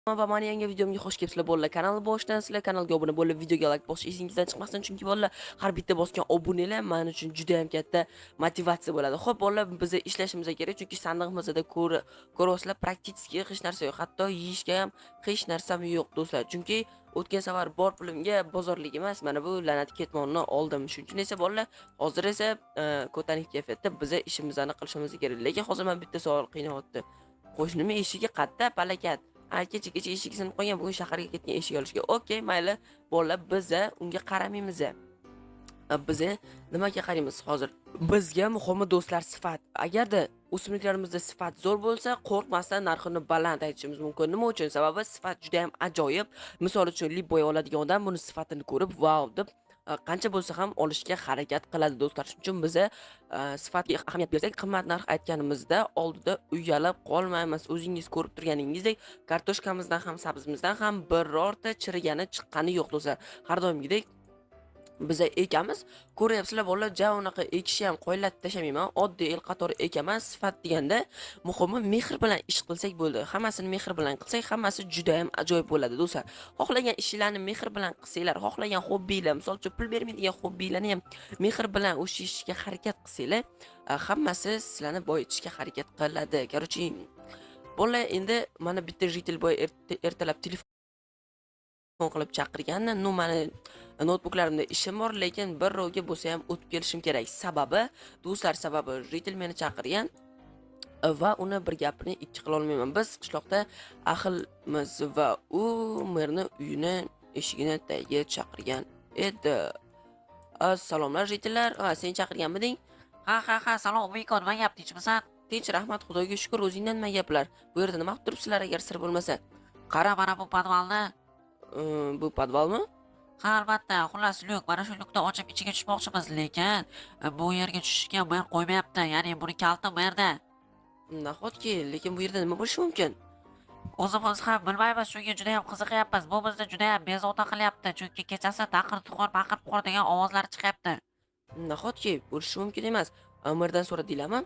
Va mani yangi videomga xush kelibsizlar bolalar. Kanalni boshidan sizlar kanalga obuna bo'lib, videoga like bosish esingizdan chiqmasin, chunki bolalar har bitta bosgan obunalar men uchun juda ham katta motivatsiya bo'ladi. Xo'p, bolalar biz ishlashimiz kerak, chunki sandig'imizda ko'ryapsizlar, praktiski hech narsa yo'q. Hatto yeyishga ham hech narsam yo'q do'stlar. Chunki o'tgan safar bor pulimga bozorlik emas, mana bu la'nati ketmonni oldim. Shuning uchun esa bolalar, hozir esa ko'tarinki kayfiyatda biz ishimizni qilishimiz kerak. Lekin hozir men bitta savol qiynayapti. Qo'shnimning eshigi qatta palakat. Kecha eshik sinib qolgan, bugun shaharga ketgan eshik olishga. Okey, mayli. Bolalar biz unga qaramaymiz. Biz nimaga qaraymiz hozir? Bizga muhimi do'stlar sifat. Agarda o'simliklarimizda sifat zo'r bo'lsa, qo'rqmasdan narxini baland aytishimiz mumkin. Nima uchun? Sababi sifat juda ham ajoyib. Misol uchun lip bo'ya oladigan odam buni sifatini ko'rib, "Vau!" deb qancha bo'lsa ham olishga harakat qiladi do'stlar. Shuning uchun biz sifatga ahamiyat bersak, qimmat narx aytganimizda oldida uyalib qolmaymiz. O'zingiz ko'rib turganingizdek, kartoshkamizdan ham, sabzimizdan ham birorta chirigani chiqqani yo'q do'stlar. Har doimgidek biz ekamiz. Ko'ryapsizlar bolalar, unaqa ekishni ham qo'llatib tashamayman. Oddiy el qatori ekaman. Sifat deganda muhimi mehr bilan ish qilsak bo'ldi. Hammasini mehr bilan qilsak, hammasi juda ham ajoyib bo'ladi do'stlar. Xohlagan ishlarni mehr bilan qilsanglar, xohlagan hobbiylar, misol uchun pul bermaydigan hobbiylarni ham mehr bilan o'shishga harakat qilsanglar, hammasi sizlarni boyitishga harakat qiladi. Короче, bolalar, endi mana bitta jitel boy ertalab telefon qilib chaqirganda, mani notebooklarimda ishim bor, lekin bir rovga bo'lsa ham o'tib kelishim kerak. Sababi, do'stlar, ritel meni chaqirgan va uni bir gapini ikki qila olmayman. Biz qishloqda ahilmiz va u merni uyini eshigini tagiga chaqirgan edi. Salomlar jitellar. Sen chaqirganmiding? Ha, salom Umiko, nima gap, tinchmisan? Tinch, rahmat, Xudoga shukr. O'zingdan nima gaplar? Bu yerda nima qilib turibsizlar agar sir bo'lmasa? Qara mana bu podvalni. Bu podvalmi? Ha, albatta, xullas lyuk. Mana shu lyukni ochib ichiga tushmoqchimiz, lekin bu yerga tushishga mer qo'ymayapti. Ya'ni buni kalti bu yerda. Nahotki, lekin bu yerda nima bo'lishi mumkin? O'zimiz ham bilmaymiz, shunga juda ham qiziqyapmiz. Bu bizni juda ham bezovta qilyapti, chunki kechasi taqir-tuqir, baqir-buqir degan ovozlar chiqyapti. Nahotki bo'lishi mumkin emas. Amirdan so'radinglarmi?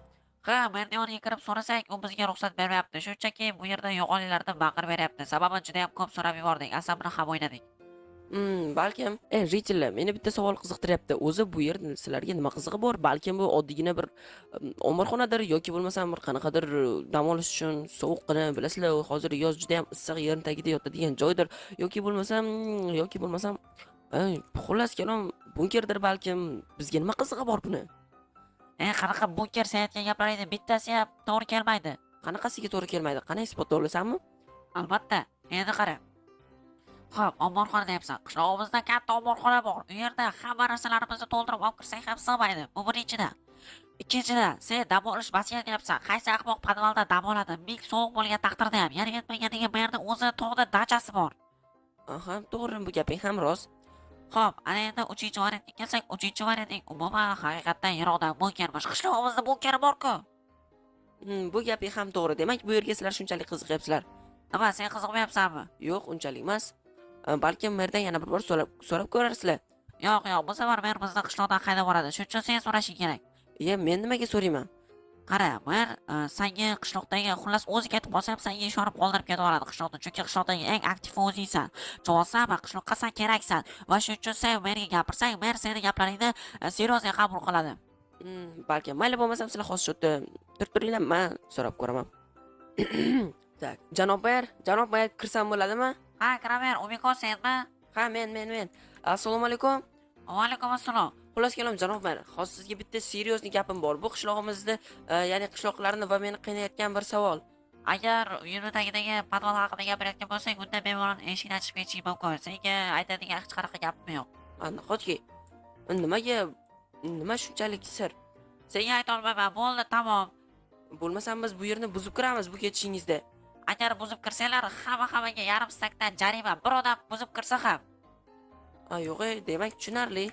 Ha, merni yoniga kirib so'rasak, u bizga ruxsat bermayapti. Shunchaki bu yerda yo'qolinglardan baqirib beryapti. Sababi juda ham ko'p so'rab yubordik, asabni ham o'ynadik. Balkim. Jitellar, meni bitta savol qiziqtiryapti. O'zi bu yerda sizlarga nima qizig'i bor? Balkim bu oddiygina bir omborxonadir yoki bo'lmasam bir qanaqadir dam olish uchun sovuqqina, bilasizlar, hozir yoz juda ham issiq, yer tagida yotadigan joydir yoki bo'lmasam, xullas kalom bunkerdir balkim. Bizga nima qizig'i bor buni? Qanaqa bunker sen aytgan gaplarning bittasi ham to'g'ri kelmaydi. Qanaqasiga to'g'ri kelmaydi? Qani isbotlay olasanmi? Albatta, endi qara. Xo'p, omborxona deyapsan. Qishlog'imizda katta omborxona bor. U yerda hamma narsalarimizni to'ldirib olib kirsak ham sig'maydi. Bu birinchidan. Ikkinchidan, sen dam olish maskan deyapsan. Qaysi ahmoq podvalda dam oladi? Ming sovuq bo'lgan taqdirda ham. Ya'ni aytmaganiga bu yerda o'zi tog'da dachasi bor. Aha, to'g'ri, bu gaping ham rost. Xo'p, ana endi 3-variantga kelsak, 3-varianting umuman haqiqatdan yiroqdan bunkermish. Qishlog'imizda bunkeri bor-ku. Bu gaping ham to'g'ri. Demak, bu yerga sizlar shunchalik qiziqyapsizlar. Nima, sen qiziqmayapsanmi? Yo'q, unchalik emas. Balkim merdan yana bir bor so'rab ko'rarsizlar. Yo'q, bu safar mer bizni qishloqdan haydab yuboradi. Shuning uchun sen so'rashing kerak. Men nimaga so'rayman? Qara, mer senga qishloqdagi, xullas o'zi ketib qolsa ham senga ishonib qoldirib ketib yuboradi qishloqdan. Chunki qishloqdagi eng aktiv o'zingsan. Javosan, qishloqqa sen keraksan va shuning uchun sen merga gapirsang, mer seni gaplaringni seriozga qabul qiladi. Balkim. Mayli, bo'lmasam sizlar hozir shu yerda turinglar, men so'rab ko'raman. Tak, janob mayor, kirsam bo'ladimi? Ha, kiraver, Umiko, senmi? Ha, men. Assalomu alaykum. Va alaykum assalom. Xullas kalom, janob mayor, hozir sizga bitta seriozni gapim bor. Bu qishlog'imizda, ya'ni qishloqlarni va meni qiynayotgan bir savol. Agar uyini tagidagi podval haqida gapirayotgan bo'lsak, unda bemalol eshikni ochib ketishing mumkin. Senga aytadigan hech qanaqa gapim yo'q. Nahotki, nima shunchalik sir? Senga ayta olmayman, bo'ldi, tamom. Bo'lmasam biz bu yerni buzib kiramiz bu ketishingizda. Agar buzib kirsanglar, hammaga yarim stakdan jarima. Bir odam buzib kirsa ham. Yo'q, demak tushunarli.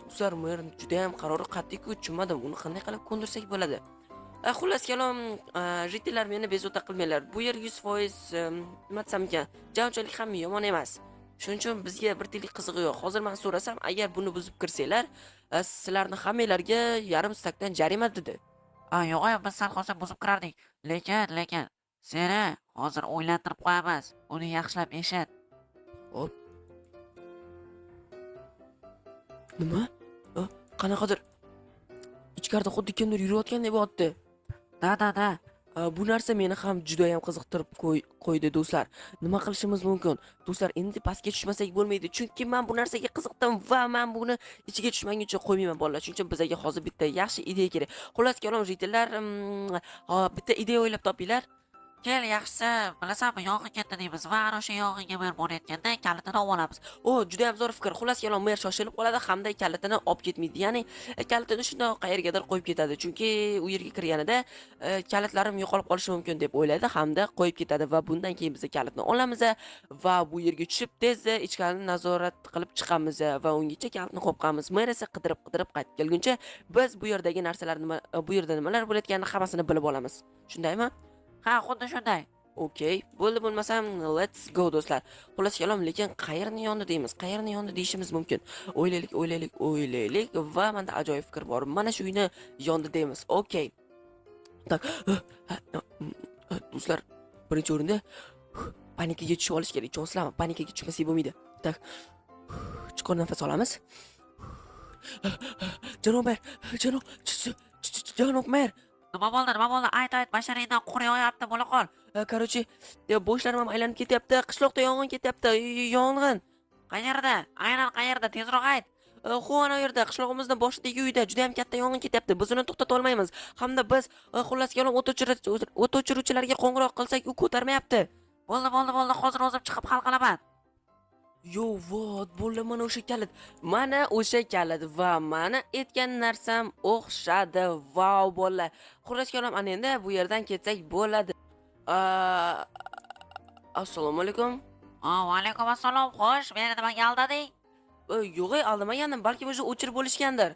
Do'stlar, mer juda ham qarori qat'iy-ku, tushunmadim. Uni qanday qilib ko'ndirsak bo'ladi? Xullas kalom, jitellar, meni bezovta qilmanglar. Bu yer 100% nima desam ekan, unchalik ham yomon emas. Shuning uchun bizga bir tiyinlik qizig'i yo'q. Hozir men so'rasam, agar buni buzib kirsanglar, sizlarni hammanglarga yarim stakdan jarima dedi. Yo'q, biz sal qolsa buzib kirardik. Lekin Seni hozir o'ylantirib qo'yamiz. Uni yaxshilab eshit. Hop. Nima? Qanaqadir ichkarida xuddi kimdir yurayotgandek bo'lyapti. Da. Bu narsa meni ham juda ham qiziqtirib qo'ydi do'stlar. Nima qilishimiz mumkin? Do'stlar, endi pastga tushmasak bo'lmaydi, chunki men bu narsaga qiziqdim va men buni ichiga tushmaguncha qo'ymayman bolalar. Shuning uchun bizga hozir bitta yaxshi ideya kerak. Xullas kalom jitellar, bitta ideya o'ylab topinglar. Kel, yaxshisi, bilasanmi, yong'in ketdi deymiz va ana o'sha yong'inga men borayotganda kalitini olib olamiz. Juda ham zo'r fikr. Xullas kalom mer shoshilib qoladi hamda kalitini olib ketmaydi. Ya'ni kalitini shundoq qayergadir qo'yib ketadi. Chunki u yerga kirganida kalitlarim yo'qolib qolishi mumkin deb o'ylaydi hamda qo'yib ketadi va bundan keyin biz kalitni olamiz va bu yerga tushib tezda ichkarini nazorat qilib chiqamiz va ungacha kalitni qo'yib qo'yamiz. Mer esa qidirib qaytib kelguncha biz bu yerdagi narsalar bu yerda nimalar bo'layotganini hammasini bilib olamiz. Shundaymi? Ha, xuddi shunday. Okay, bo'ldi bo'lmasam let's go do'stlar. Xullas kalom, lekin qayerni yondi deymiz? Qayerni yondi deyishimiz mumkin. O'ylaylik va menda ajoyib fikr bor. Mana shu uyni yondi deymiz. Okay. Tak. Do'stlar, birinchi o'rinda panikaga tushib olish kerak. Chonsizlarmi? Panikaga tushmasak bo'lmaydi. Tak. Chuqur nafas olamiz. Janob mer. Nima bo'ldi? Ayt, basharingdan quriyapti, bo'la qol. Короче, bo'shlarim ham aylanib ketyapti. Qishloqda yong'in ketyapti. Yong'in. Qayerda? Aynan qayerda? Tezroq ayt. Ana yerda qishlog'imizning boshidagi uyda juda ham katta yong'in ketyapti. Biz uni to'xtata olmaymiz. Hamda biz xullas kalom o't o'chiruvchilarga qo'ng'iroq qilsak, u ko'tarmayapti. Bo'ldi, hozir o'zim chiqib hal qilaman. Vot, bo'ldi, mana o'sha kalit va mana aytgan narsam o'xshadi. Vau, bolalar. Xullas kalom, ana endi bu yerdan ketsak bo'ladi. Assalomu alaykum. Va alaykum assalom. Xo'sh, meni nimaga aldading? Yo'q, aldamagandim, balki o'sha o'chirib bo'lishgandir.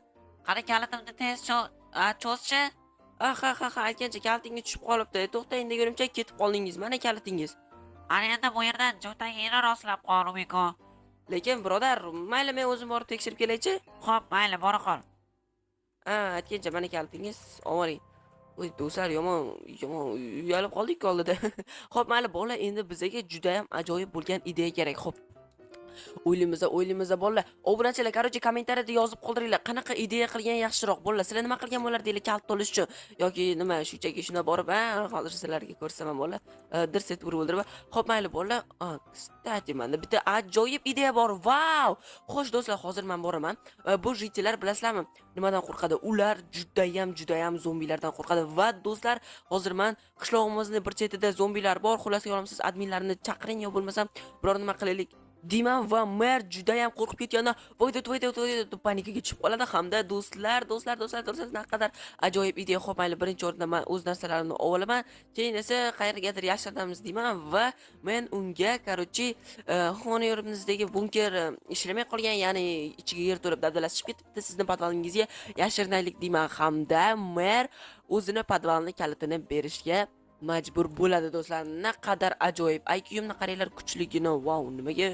Qani kalitimni tez cho'zchi. Ha, aytgancha kalitingiz tushib qolibdi. To'xtang degunimcha ketib qoldingiz. Mana kalitingiz. Ana endi bu yerdan jo'tagingni rostlab qolumiko. Lekin birodar, mayli men o'zim borib tekshirib kelaychi. Xo'p, mayli, bora qol. Aytgancha mana kalitingiz, oling. Voy do'stlar, yomon uyalib qoldik oldida. Xo'p, mayli bolalar, endi bizga juda ham ajoyib bo'lgan ideya kerak. Xo'p. O'ylaymiz bolalar. Obunachilar, короче, kommentariyada yozib qoldiringlar. Qanaqa ideya qilgan yaxshiroq bolalar? Sizlar nima qilgan bo'lardinglar kalit to'lish uchun yoki nima, shunchaki shuna borib, hozir sizlarga ko'rsaman bolalar. Dirs etib urib o'ldirib. Xo'p, mayli bolalar. Kstati, menda bitta ajoyib ideya bor. Vau! Xo'sh do'stlar, hozir men boraman. Bu jitlar bilasizlarmi, nimadan qo'rqadi? Ular juda ham zombilardan qo'rqadi va do'stlar, hozir men qishlog'imizning bir chetida zombilar bor. Xullas kalom, siz adminlarni chaqiring yo bo'lmasam biror nima qilaylik. Deyman va mer juda ham qo'rqib ketganda voy panikaga tushib qoladi hamda do'stlar naqadar ajoyib ideya. Xo'p, mayli, birinchi o'rinda men o'z narsalarimni olaman, keyin esa qayergadir yashirinamiz deyman va men unga короче xonayonimizdagi bunker ishlamay qolgan, ya'ni ichiga yer to'lib dabdalashib ketibdi, sizni podvalingizga yashirinaylik deyman hamda mer o'zini podvalni kalitini berishga majbur bo'ladi do'stlar. Naqadar ajoyib. IQ'imni qaranglar, kuchligini. Vau, nimaga?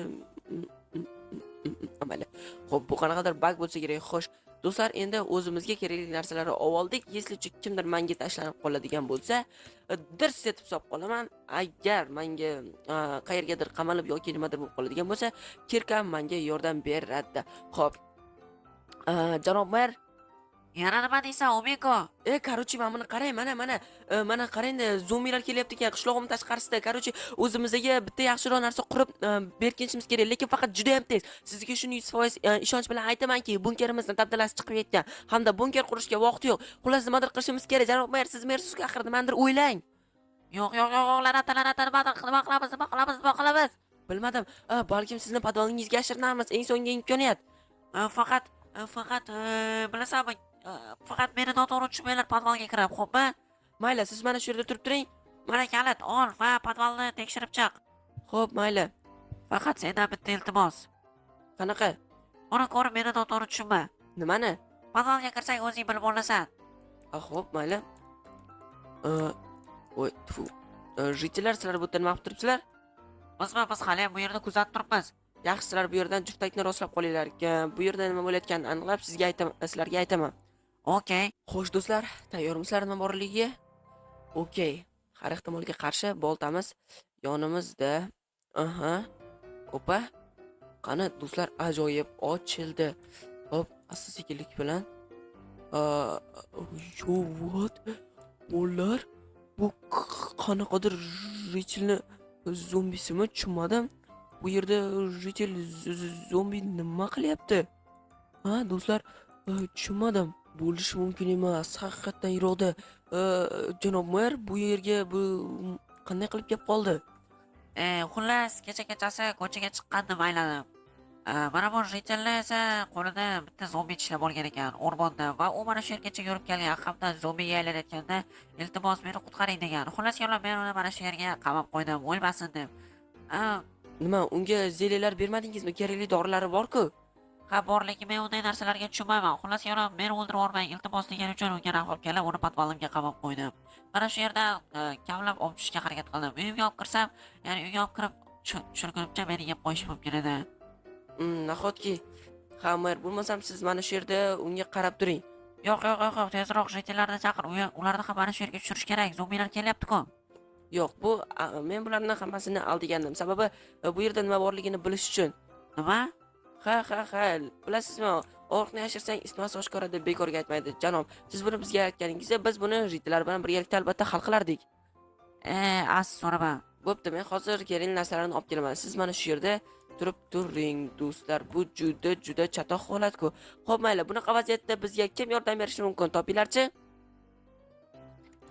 Mayli. Xo'p, bu qanaqadir bug bo'lsa kerak. Xo'sh, do'stlar, endi o'zimizga kerakli narsalarni oldik. Если kimdir menga tashlanib qoladigan bo'lsa, dirs etib solib qolaman. Agar menga qayergadir qamalib yoki nimadir bo'lib qoladigan bo'lsa, Kirkam menga yordam beradi. Xo'p. Janob mer, Yana nima deysan, Omiko? короче, mana qarang, mana qarang-da, zombilar kelyapti ekan qishlog'im tashqarisida. Короче, o'zimizga bitta yaxshiroq narsa qurib berkinishimiz kerak, lekin faqat juda ham tez. Sizga shuni 100% ishonch bilan aytamanki, bunkerimizni dabdalasi chiqib ketgan hamda bunker qurishga vaqt yo'q. Xullas, nimadir qilishimiz kerak. Janob mer, siz mersiz, axir nimadir o'ylang. Yo'q, lanata, nima qilamiz? Bilmadim. Balkim sizni podvalingizga yashirinamiz. Eng so'nggi imkoniyat. Faqat bilasanmi, faqat meni noto'g'ri tushmanglar, podvalga kirib, xo'pmi? Mayli, siz mana shu yerda turib turing. Mana kalit ol va podvalni tekshirib chiq. Xo'p, mayli. Faqat sendan bitta iltimos. Qanaqa? Uni ko'rib meni noto'g'ri tushunma. Nimani? Podvalga kirsang o'zing bilib olasan. Xo'p, mayli. Voy, tfu. Jitlar, sizlar bu yerda nima qilib turibsizlar? Biz hali bu yerda kuzatib turibmiz. Yaxshi, sizlar bu yerdan juftakni rostlab qolinglar. Bu yerda nima bo'layotganini aniqlab sizlarga aytaman. Okay. Xo'sh do'stlar, tayyormisizlar nima borligiga? Okay. har ehtimolga qarshi boltamiz yonimizda. Aha. Opa. Qani do'stlar, ajoyib ochildi. Hop, asta-sekinlik bilan. Yo, what? Ular bu qanaqadir Rachelni zombisimi tushunmadim. Bu yerda Rachel zombi nima qilyapti? Ha, do'stlar, tushunmadim. Bo'lishi mumkin emas. Haqiqatan iroda. Janob mer, bu yerga bu qanday qilib kelib qoldi? Xullas, kechasi ko'chaga chiqqandim aylanib. Mana bu Ritelni esa qo'lida bitta zombi tishlab olgan ekan o'rmonda va u mana shu yergacha yurib kelgan hamda zombiga aylanayotganda iltimos meni qutqaring degan. Xullas yo'lab men uni mana shu yerga qamab qo'ydim, o'lmasin deb. Nima, unga zelilar bermadingizmi? Kerakli dorilari bor-ku. Ha, borligi men unday narsalarga tushunmayman. Xullas yo'lab meni o'ldirib yubormang iltimos degan uchun unga rahol kelib uni podvalimga qamab qo'ydim. Mana shu yerda kavlab olib tushishga harakat qildim. Uyimga olib kirsam, ya'ni uyga olib kirib tushirgunimcha meni yeb qo'yishi mumkin edi. Nahotki, ha, mer, bo'lmasam siz mana shu yerda unga qarab turing. Yo'q, tezroq Ritellarni chaqir. Ularni ham mana shu yerga tushirish kerak. Zombilar kelyapti-ku. Yo'q, bu men bularni hammasini aldigandim. Sababi bu yerda nima borligini bilish uchun. Nima? Ha, bilasizmi? Og'riqni yashirsang isitmasi oshkora deb bekorga aytmaydi. Janob, siz buni bizga aytganingizda biz buni Ritellar bilan birgalikda albatta hal qilardik. So'raman. Bo'pti, men hozir kerakli narsalarni olib kelaman. Siz mana shu yerda turib turing, do'stlar. Bu juda chatoq holat-ku. Xo'p, mayli, bunaqa vaziyatda bizga kim yordam berishi mumkin? Topinglarchi?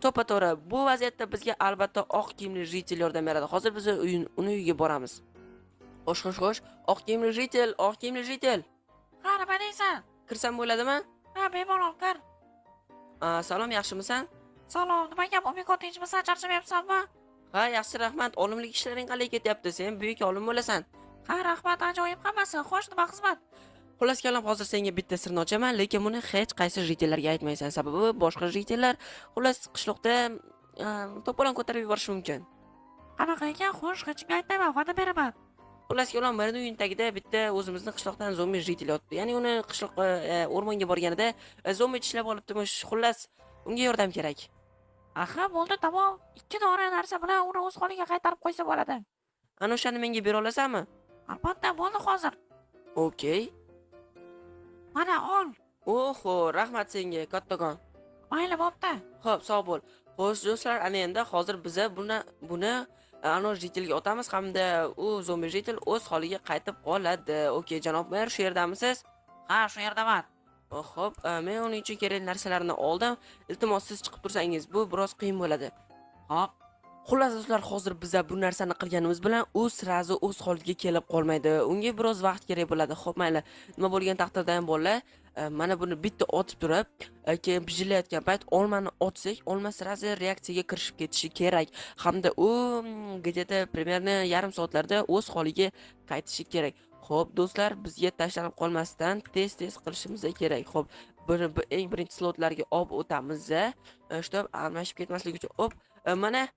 To'g'ri, bu vaziyatda bizga albatta oq kiyimli Ritel yordam beradi. Hozir biz uni uyiga boramiz. Xo'sh. Oq kiyimli Ritel. Ha, nima deysan? Kirsam bo'ladimi? Ha, bemalol kir. Salom, yaxshimisan? Salom, nima gap? Umiko tinchmisan? Charchamayapsanmi? Ha, yaxshi, rahmat. Olimlik ishlaring qalay ketyapti? Sen buyuk olim bo'lasan. Ha, rahmat, ajoyib hammasi. Xo'sh, nima xizmat? Xullas kalom, hozir senga bitta sirni ochaman, lekin buni hech qaysi Ritellarga aytmaysan. Sababi boshqa Ritellar xullas qishloqda to'polon ko'tarib yuborishi mumkin. Qanaqa ekan? Xo'sh, hech kimga aytmayman, va'da beraman. Xullas kalom, meni uyim tagida bitta o'zimizni qishloqdan zombi Ritel yotibdi. Ya'ni uni qishloqqa o'rmonga borganida zombi tishlab olibdimish. Xullas, unga yordam kerak. Aha, bo'ldi, tamom. 2 dona narsa bilan uni o'z holiga qaytarib qo'ysa bo'ladi. Ana o'shani menga bera olasanmi? Albatta, bo'ldi hozir. Okey. Mana ol. Oho, rahmat senga, kattakon. Mayli, bo'pti. Xo'p, sog' bo'l. Xo'sh, do'stlar, ana endi hozir biz buni ana Ritelga otamiz hamda u zombi Ritel o'z holiga qaytib qoladi. Okey, janob mer, shu yerdamisiz? Ha, shu yerdaman. Xo'p, men uning uchun kerakli narsalarni oldim. Iltimos siz chiqib tursangiz, bu biroz qiyin bo'ladi. Xo'p. Xullas do'stlar, hozir biz bu narsani qilganimiz bilan u sirazi o'z holiga kelib qolmaydi. Unga biroz vaqt kerak bo'ladi. Xo'p, mayli. Nima bo'lgan taqdirda ham bolalar, mana buni bitta otib turib, keyin pijilayotgan payt olmani otsak, olma sirazi reaksiyaga kirishib ketishi kerak. Hamda u где-то примерно yarim soatlarda o'z holiga qaytishi kerak. Xo'p, do'stlar, bizga tashlanib qolmasdan tez qilishimiz kerak. Xo'p, buni eng birinchi slotlarga olib o'tamiz. Shtob almashib ketmasligi uchun. Hop, mana